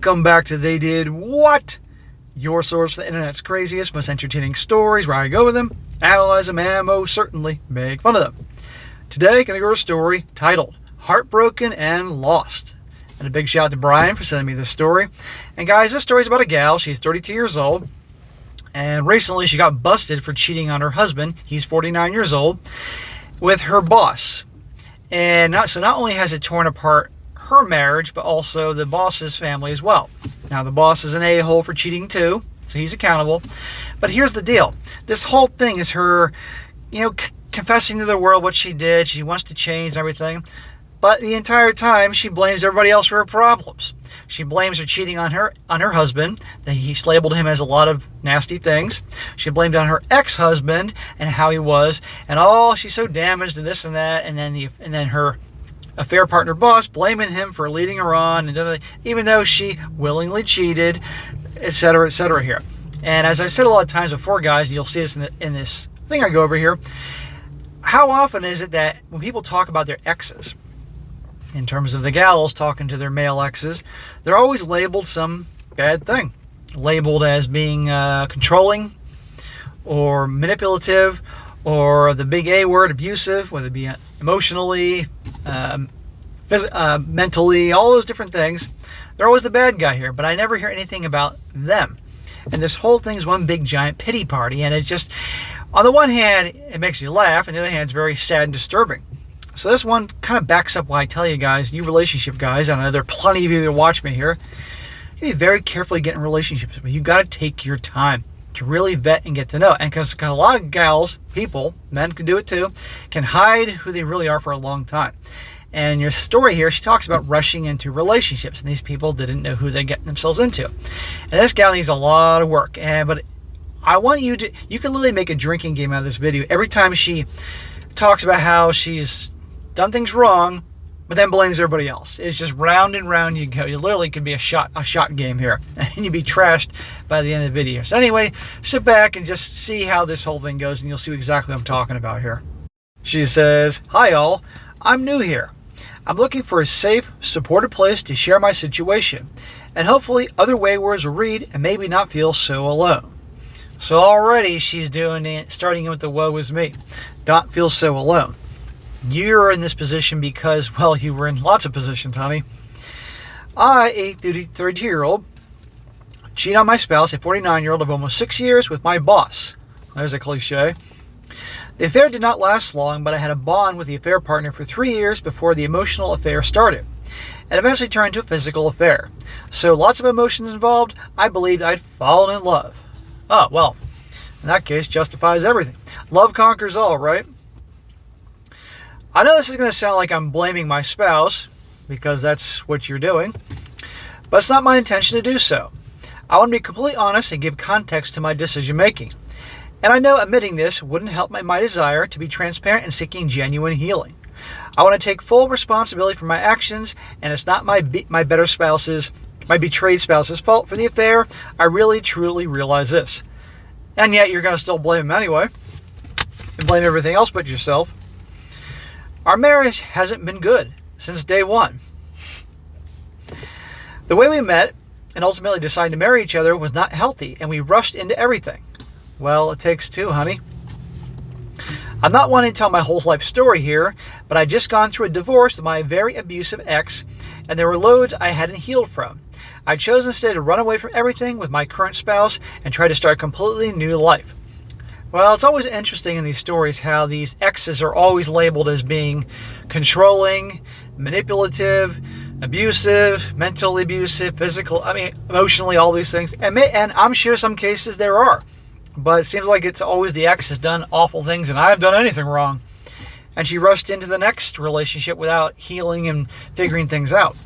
Welcome back to They Did What? Your source for the internet's craziest, most entertaining stories, where I go with them, analyze them, and most certainly make fun of them. Today, going to go to a story titled Heartbroken and Lost. And a big shout out to Brian for sending me this story. And guys, this story is about a gal. She's 32 years old. And recently she got busted for cheating on her husband. He's 49 years old. With her boss. And not only has it torn apart her marriage, but also the boss's family as well. Now, the boss is an a-hole for cheating too, so he's accountable. But here's the deal. This whole thing is her, confessing to the world what she did. She wants to change and everything. But the entire time, she blames everybody else for her problems. She blames her cheating on her husband. That he's labeled him as a lot of nasty things. She blamed it on her ex-husband and how he was, and she's so damaged and this and that. And then her affair partner boss blaming him for leading her on, and even though she willingly cheated, etc., etc. Here. And as I said a lot of times before, guys, and you'll see this in this thing I go over here. How often is it that when people talk about their exes, in terms of the gals talking to their male exes, they're always labeled some bad thing. Labeled as being controlling or manipulative, or the big A word, abusive, whether it be emotionally, mentally, all those different things. They're always the bad guy here, but I never hear anything about them. And this whole thing is one big giant pity party, and it's just, on the one hand, it makes you laugh, and on the other hand, it's very sad and disturbing. So this one kind of backs up why I tell you guys, you relationship guys, I know there are plenty of you that watch me here, you be very carefully getting relationships, but you got to take your time to really vet and get to know. And because a lot of gals, people, men can do it too, can hide who they really are for a long time. And your story here, she talks about rushing into relationships, and these people didn't know who they're getting themselves into. And this gal needs a lot of work. But I want you can literally make a drinking game out of this video. Every time she talks about how she's done things wrong, but then blames everybody else. It's just round and round you go. You literally could be a shot game here, and you'd be trashed by the end of the video. So anyway, sit back and just see how this whole thing goes, and you'll see exactly what I'm talking about here. She says, "Hi all, I'm new here. I'm looking for a safe, supportive place to share my situation, and hopefully other waywards will read and maybe not feel so alone." So already she's doing it, starting with the woe is me. Not feel so alone. You're in this position because, well, you were in lots of positions, honey. I, a 32-year-old, cheat on my spouse, a 49-year-old of almost 6 years, with my boss. There's a cliche. The affair did not last long, but I had a bond with the affair partner for 3 years before the emotional affair started, and eventually turned into a physical affair. So lots of emotions involved. I believed I'd fallen in love. Oh, well, in that case, justifies everything. Love conquers all, right? I know this is going to sound like I'm blaming my spouse, because that's what you're doing, but it's not my intention to do so. I want to be completely honest and give context to my decision making. And I know admitting this wouldn't help my desire to be transparent and seeking genuine healing. I want to take full responsibility for my actions, and it's not my betrayed spouse's fault for the affair. I really, truly realize this. And yet you're going to still blame him anyway, and blame everything else but yourself. Our marriage hasn't been good since day one. The way we met and ultimately decided to marry each other was not healthy, and we rushed into everything. Well, it takes two, honey. I'm not wanting to tell my whole life story here, but I'd just gone through a divorce with my very abusive ex, and there were loads I hadn't healed from. I chose instead to run away from everything with my current spouse and try to start a completely new life. Well, it's always interesting in these stories how these exes are always labeled as being controlling, manipulative, abusive, mentally abusive, emotionally, all these things. And I'm sure some cases there are. But it seems like it's always the ex has done awful things and I haven't done anything wrong. And she rushed into the next relationship without healing and figuring things out.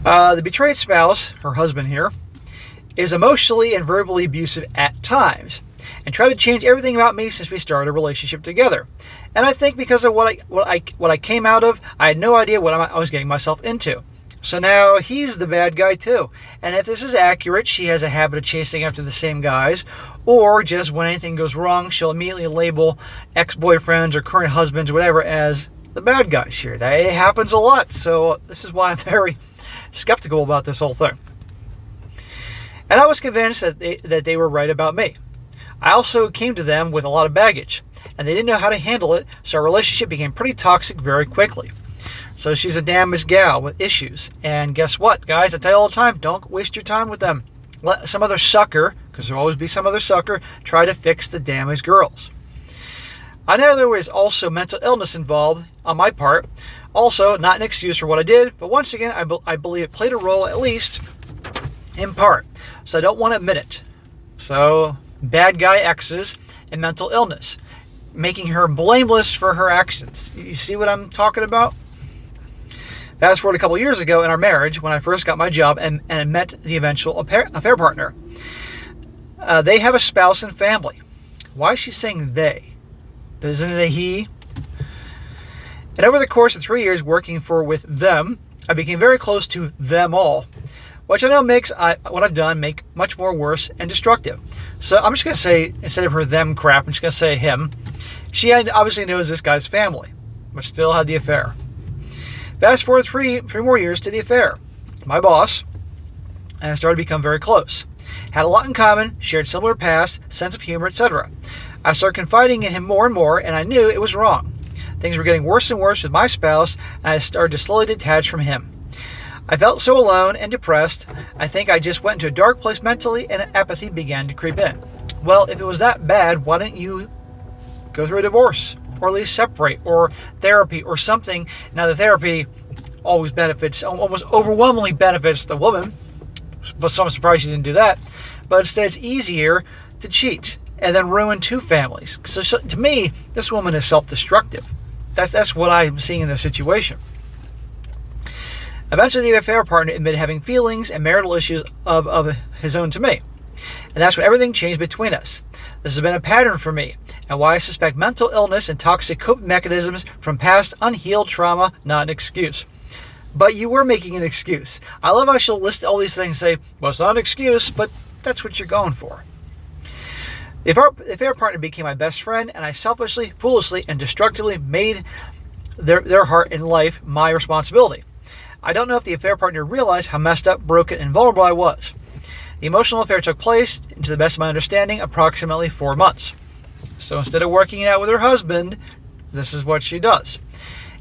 The betrayed spouse, her husband here, is emotionally and verbally abusive at times, and tried to change everything about me since we started a relationship together. And I think because of what I came out of, I had no idea what I was getting myself into. So now he's the bad guy too. And if this is accurate, she has a habit of chasing after the same guys, or just when anything goes wrong, she'll immediately label ex-boyfriends or current husbands or whatever as the bad guys here. That happens a lot. So this is why I'm very, skeptical about this whole thing. And I was convinced that they were right about me. I also came to them with a lot of baggage, and they didn't know how to handle it, so our relationship became pretty toxic very quickly. So she's a damaged gal with issues. And guess what, guys? I tell you all the time, don't waste your time with them. Let some other sucker, because there will always be some other sucker, try to fix the damaged girls. I know there was also mental illness involved on my part. Also, not an excuse for what I did, but once again, I believe it played a role, at least in part. So I don't want to admit it. So, bad guy exes and mental illness, making her blameless for her actions. You see what I'm talking about? Fast forward a couple years ago in our marriage, when I first got my job and met the eventual affair partner. They have a spouse and family. Why is she saying they? Isn't it a he? And over the course of 3 years working with them, I became very close to them all, which I know makes what I've done make much more worse and destructive. So I'm just going to say, instead of her them crap, I'm just going to say him. She obviously knows this guy's family, but still had the affair. Fast forward three more years to the affair. My boss and I started to become very close. Had a lot in common, shared similar past, sense of humor, etc. I started confiding in him more and more, and I knew it was wrong. Things were getting worse and worse with my spouse, and I started to slowly detach from him. I felt so alone and depressed. I think I just went into a dark place mentally, and apathy began to creep in. Well, if it was that bad, why didn't you go through a divorce? Or at least separate, or therapy, or something. Now, the therapy always benefits, almost overwhelmingly benefits the woman, but so I'm surprised she didn't do that. But instead, it's easier to cheat and then ruin two families. So to me, this woman is self-destructive. That's what I'm seeing in this situation. Eventually, the affair partner admitted having feelings and marital issues of his own to me. And that's when everything changed between us. This has been a pattern for me, and why I suspect mental illness and toxic coping mechanisms from past unhealed trauma, not an excuse. But you were making an excuse. I love how she'll list all these things and say, well, it's not an excuse, but that's what you're going for. The affair partner became my best friend, and I selfishly, foolishly, and destructively made their heart and life my responsibility. I don't know if the affair partner realized how messed up, broken, and vulnerable I was. The emotional affair took place, to the best of my understanding, approximately 4 months. So instead of working it out with her husband, this is what she does.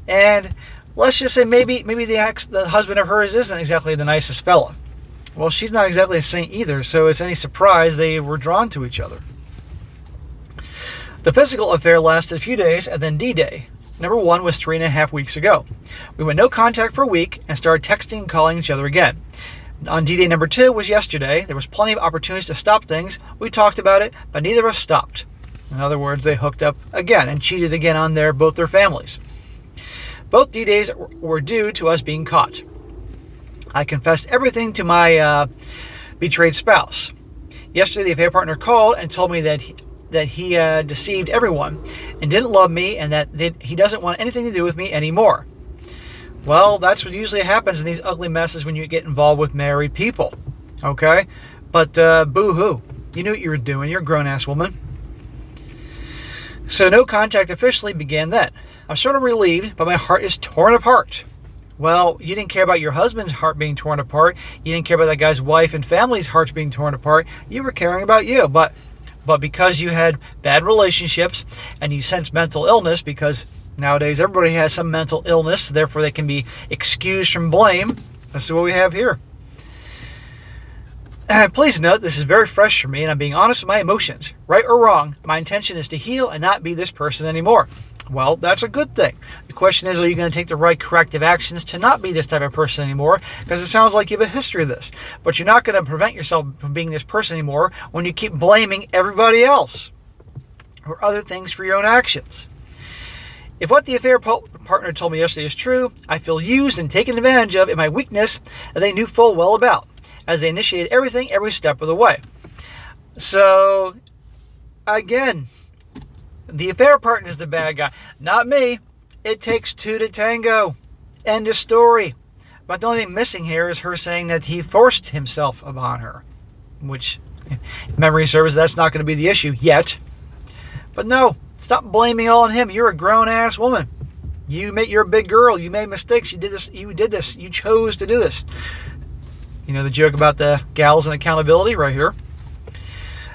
And let's just say maybe the husband of hers isn't exactly the nicest fella. Well, she's not exactly a saint either, so it's any surprise they were drawn to each other. The physical affair lasted a few days, and then D-Day. Number 1 was 3.5 weeks ago. We went no contact for a week and started texting and calling each other again. On D-Day number 2 was yesterday. There was plenty of opportunities to stop things. We talked about it, but neither of us stopped. In other words, they hooked up again and cheated again on both their families. Both D-Days were due to us being caught. I confessed everything to my betrayed spouse. Yesterday, the affair partner called and told me that he deceived everyone and didn't love me, and that he doesn't want anything to do with me anymore. Well, that's what usually happens in these ugly messes when you get involved with married people. Okay? But boo-hoo. You knew what you were doing. You're a grown-ass woman. So no contact officially began then. I'm sort of relieved, but my heart is torn apart. Well, you didn't care about your husband's heart being torn apart. You didn't care about that guy's wife and family's hearts being torn apart. You were caring about you. But because you had bad relationships and you sensed mental illness, because nowadays everybody has some mental illness, therefore they can be excused from blame. This is what we have here. Please note, this is very fresh for me, and I'm being honest with my emotions. Right or wrong, my intention is to heal and not be this person anymore. Well, that's a good thing. The question is, are you going to take the right corrective actions to not be this type of person anymore? Because it sounds like you have a history of this. But you're not going to prevent yourself from being this person anymore when you keep blaming everybody else or other things for your own actions. If what the affair partner told me yesterday is true, I feel used and taken advantage of in my weakness that they knew full well about, as they initiated everything every step of the way. So, again, the affair partner is the bad guy, not me. It takes two to tango. End of story. But the only thing missing here is her saying that he forced himself upon her, which, if memory serves, that's not going to be the issue yet. But no, stop blaming it all on him. You're a grown-ass woman. You're a big girl. You made mistakes. You did this. You chose to do this. You know the joke about the gals and accountability right here.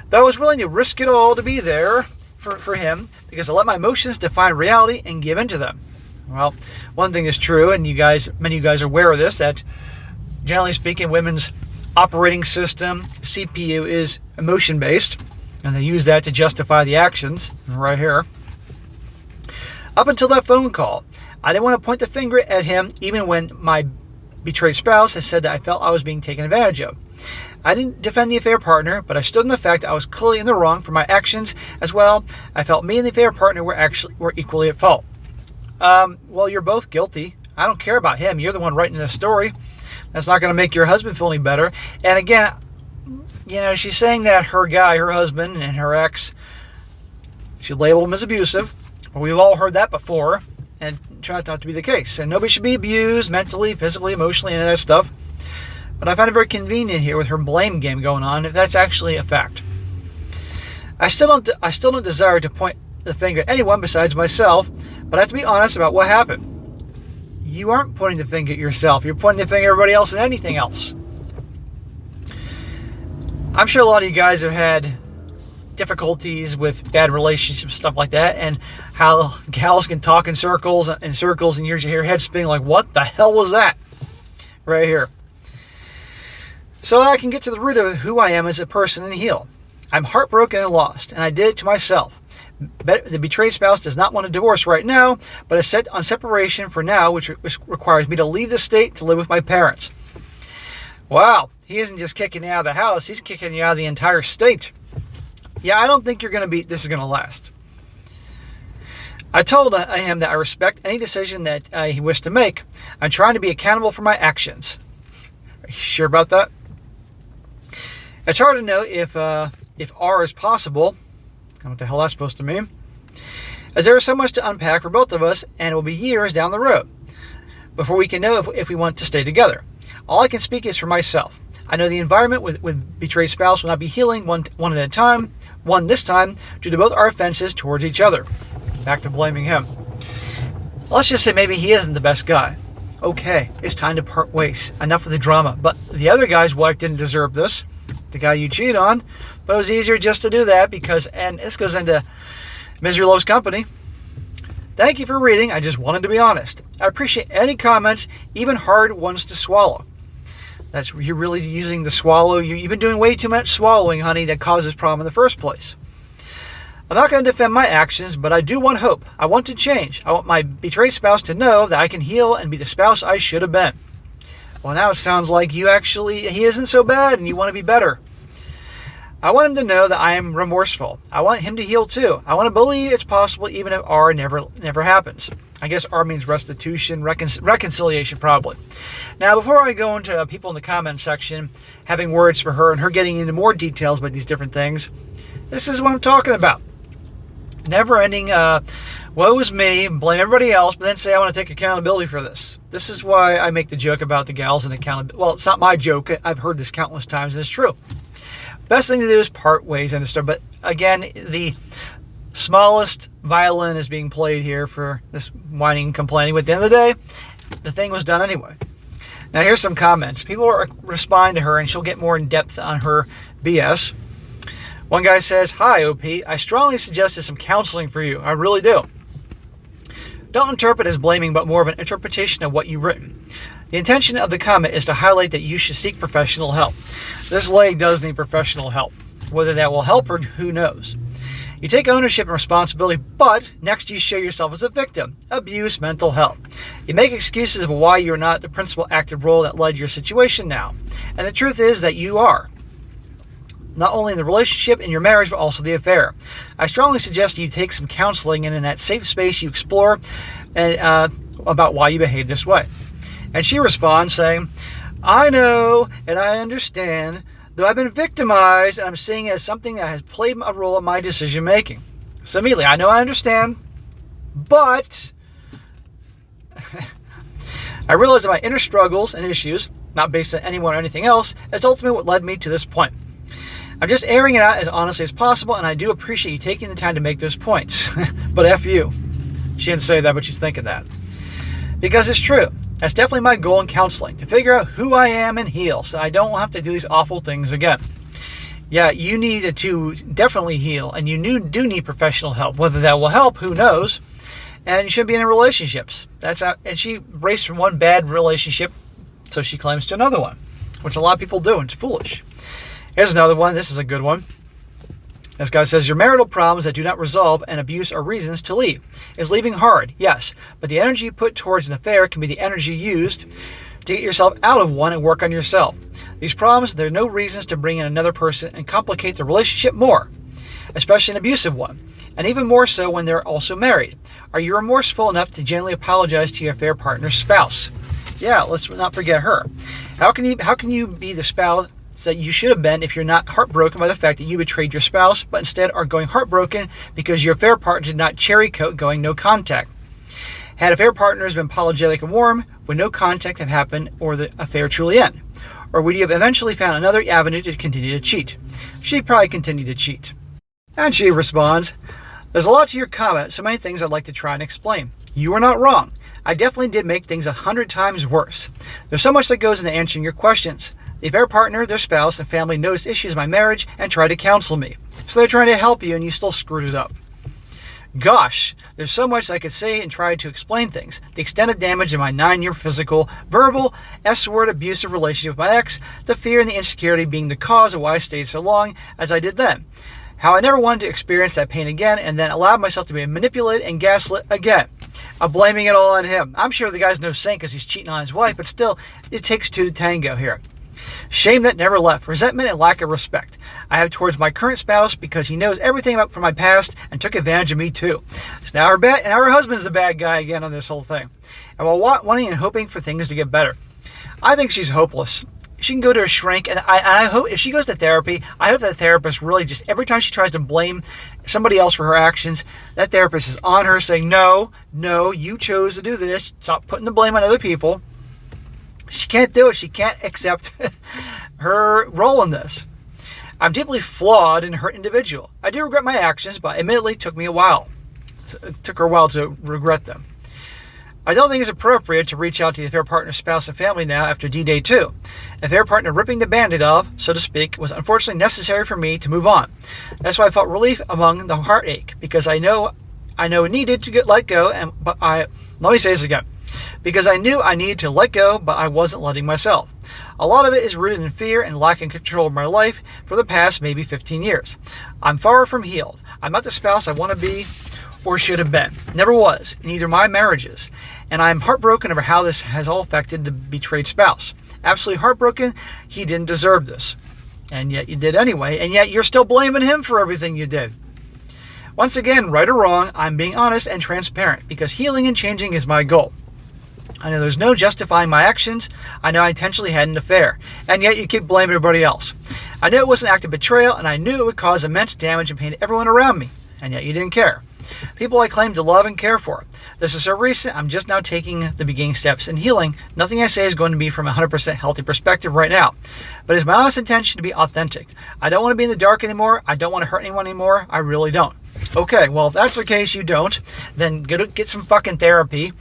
Though I was willing to risk it all to be there for him because I let my emotions define reality and give in to them. Well, one thing is true, and many of you guys are aware of this, that generally speaking, women's operating system, CPU, is emotion-based, and they use that to justify the actions right here. Up until that phone call, I didn't want to point the finger at him even when my betrayed spouse has said that I felt I was being taken advantage of. I didn't defend the affair partner, but I stood in the fact that I was clearly in the wrong for my actions as well. I felt me and the affair partner were equally at fault. Well, you're both guilty. I don't care about him. You're the one writing the story. That's not going to make your husband feel any better. And again, you know, she's saying that her husband, and her ex, she labeled him as abusive. Well, we've all heard that before, and it turns out to be the case. And nobody should be abused mentally, physically, emotionally, and that stuff. But I find it very convenient here with her blame game going on, if that's actually a fact. I still don't desire to point the finger at anyone besides myself, but I have to be honest about what happened. You aren't pointing the finger at yourself. You're pointing the finger at everybody else and anything else. I'm sure a lot of you guys have had difficulties with bad relationships, stuff like that, and how gals can talk in circles, and you hear your head spinning like, what the hell was that? Right here. So I can get to the root of who I am as a person and heal. I'm heartbroken and lost, and I did it to myself. The betrayed spouse does not want a divorce right now, but is set on separation for now, which requires me to leave the state to live with my parents. Wow, he isn't just kicking you out of the house, he's kicking you out of the entire state. Yeah, I don't think this is going to last. I told him that I respect any decision that he wished to make. I'm trying to be accountable for my actions. Are you sure about that? It's hard to know if R is possible. I don't know what the hell that's supposed to mean. As there is so much to unpack for both of us, and it will be years down the road before we can know if we want to stay together. All I can speak is for myself. I know the environment with betrayed spouse will not be healing one at a time, one this time, due to both our offenses towards each other. Back to blaming him. Let's just say maybe he isn't the best guy. Okay, it's time to part ways. Enough of the drama. But the other guy's wife didn't deserve this. The guy you cheat on. But it was easier just to do that because, and this goes into Misery Loves Company. Thank you for reading. I just wanted to be honest. I appreciate any comments, even hard ones to swallow. You're really using the swallow. You've been doing way too much swallowing, honey, that caused this problem in the first place. I'm not going to defend my actions, but I do want hope. I want to change. I want my betrayed spouse to know that I can heal and be the spouse I should have been. Well, now it sounds like he isn't so bad and you want to be better. I want him to know that I am remorseful. I want him to heal too. I want to believe it's possible even if R never happens. I guess R means restitution, reconciliation probably. Now, before I go into people in the comment section having words for her and her getting into more details about these different things, this is what I'm talking about. Never-ending, woe is me, blame everybody else, but then say I want to take accountability for this. This is why I make the joke about the gals and accountability. Well, it's not my joke. I've heard this countless times, and it's true. Best thing to do is part ways and stuff. But again, the smallest violin is being played here for this whining, complaining. But at the end of the day, the thing was done anyway. Now here's some comments. People are responding to her, and she'll get more in depth on her BS. One guy says, "Hi, OP. I strongly suggested some counseling for you. I really do. Don't interpret as blaming, but more of an interpretation of what you've written. The intention of the comment is to highlight that you should seek professional help." This lady does need professional help. Whether that will help her, who knows? You take ownership and responsibility, but next you show yourself as a victim. Abuse, mental health. You make excuses of why you're not the principal active role that led to your situation now. And the truth is that you are. Not only in the relationship, in your marriage, but also the affair. I strongly suggest you take some counseling, and in that safe space you explore about why you behave this way. And she responds saying, "I know and I understand, though I've been victimized and I'm seeing it as something that has played a role in my decision making." So immediately, I know I understand, but I realize that my inner struggles and issues, not based on anyone or anything else, is ultimately what led me to this point. I'm just airing it out as honestly as possible, and I do appreciate you taking the time to make those points. But F you. She didn't say that, but she's thinking that. Because it's true. That's definitely my goal in counseling, to figure out who I am and heal so I don't have to do these awful things again. Yeah, you need to definitely heal, and you do need professional help. Whether that will help, who knows? And you shouldn't be in relationships. And she raced from one bad relationship, so she claims, to another one, which a lot of people do, and it's foolish. Here's another one. This is a good one. This guy says, your marital problems that do not resolve and abuse are reasons to leave. Is leaving hard? Yes. But the energy you put towards an affair can be the energy used to get yourself out of one and work on yourself. These problems, there are no reasons to bring in another person and complicate the relationship more, especially an abusive one, and even more so when they're also married. Are you remorseful enough to genuinely apologize to your affair partner's spouse? Yeah, let's not forget her. How can you be the spouse that you should have been if you're not heartbroken by the fact that you betrayed your spouse, but instead are going heartbroken because your affair partner did not cherry coat going no contact? Had affair partners been apologetic and warm, would no contact have happened or the affair truly end? Or would you have eventually found another avenue to continue to cheat? She'd probably continue to cheat. And she responds, there's a lot to your comment, so many things I'd like to try and explain. You are not wrong. I definitely did make things 100 times worse. There's so much that goes into answering your questions. The affair partner, their spouse, and family noticed issues in my marriage and tried to counsel me. So they're trying to help you and you still screwed it up. Gosh, there's so much I could say and try to explain things. The extent of damage in my 9-year physical, verbal, S-word abusive relationship with my ex, the fear and the insecurity being the cause of why I stayed so long as I did then. How I never wanted to experience that pain again and then allowed myself to be manipulated and gaslit again. I'm blaming it all on him. I'm sure the guy's no saint because he's cheating on his wife, but still, it takes two to tango here. Shame that never left, resentment and lack of respect I have towards my current spouse because he knows everything from my past and took advantage of me too. So now her husband's the bad guy again on this whole thing. And while wanting and hoping for things to get better, I think she's hopeless. She can go to a shrink, and I hope if she goes to therapy, I hope that therapist really just, every time she tries to blame somebody else for her actions, that therapist is on her saying, no, you chose to do this. Stop putting the blame on other people. She can't do it. She can't accept her role in this. I'm deeply flawed and hurt individual. I do regret my actions, but admittedly it took me a while. It took her a while to regret them. I don't think it's appropriate to reach out to the affair partner's spouse and family now after D-Day 2. Affair partner ripping the band-aid off, so to speak, was unfortunately necessary for me to move on. That's why I felt relief among the heartache, because I know it needed to let go, let me say this again. Because I knew I needed to let go, but I wasn't letting myself. A lot of it is rooted in fear and lacking control of my life for the past maybe 15 years. I'm far from healed. I'm not the spouse I want to be or should have been. Never was, in either my marriages. And I'm heartbroken over how this has all affected the betrayed spouse. Absolutely heartbroken. He didn't deserve this. And yet you did anyway. And yet you're still blaming him for everything you did. Once again, right or wrong, I'm being honest and transparent because healing and changing is my goal. I know there's no justifying my actions. I know I intentionally had an affair. And yet you keep blaming everybody else. I knew it was an act of betrayal and I knew it would cause immense damage and pain to everyone around me. And yet you didn't care. People I claim to love and care for. This is so recent, I'm just now taking the beginning steps in healing. Nothing I say is going to be from a 100% healthy perspective right now. But it's my honest intention to be authentic. I don't want to be in the dark anymore. I don't want to hurt anyone anymore. I really don't. Okay, well, if that's the case, you don't, then get some fucking therapy.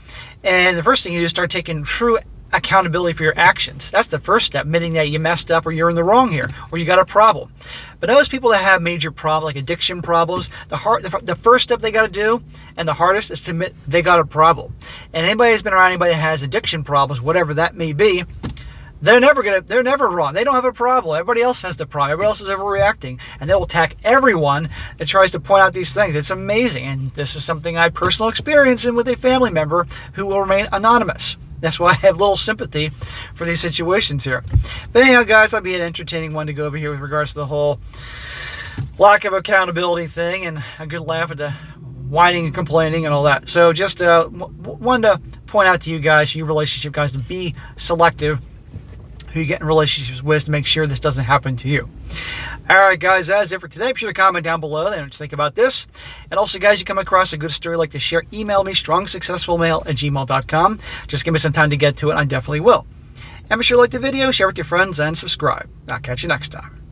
And the first thing you do is start taking true accountability for your actions. That's the first step, admitting that you messed up or you're in the wrong here, or you got a problem. But those people that have major problems, like addiction problems, the first step they got to do, and the hardest, is to admit they got a problem. And anybody who's been around anybody that has addiction problems, whatever that may be, they're never wrong. They don't have a problem. Everybody else has the problem. Everybody else is overreacting. And they'll attack everyone that tries to point out these things. It's amazing. And this is something I personal experience in with a family member who will remain anonymous. That's why I have little sympathy for these situations here. But anyhow, guys, that'd be an entertaining one to go over here with regards to the whole lack of accountability thing and a good laugh at the whining and complaining and all that. So just wanted to point out to you guys, you relationship guys, to be selective who you get in relationships with to make sure this doesn't happen to you. All right, guys, that's it for today. Be sure to comment down below and what you think about this. And also, guys, you come across a good story like to share, email me, strongsuccessfulmale@gmail.com. Just give me some time to get to it. I definitely will. And be sure to like the video, share with your friends, and subscribe. I'll catch you next time.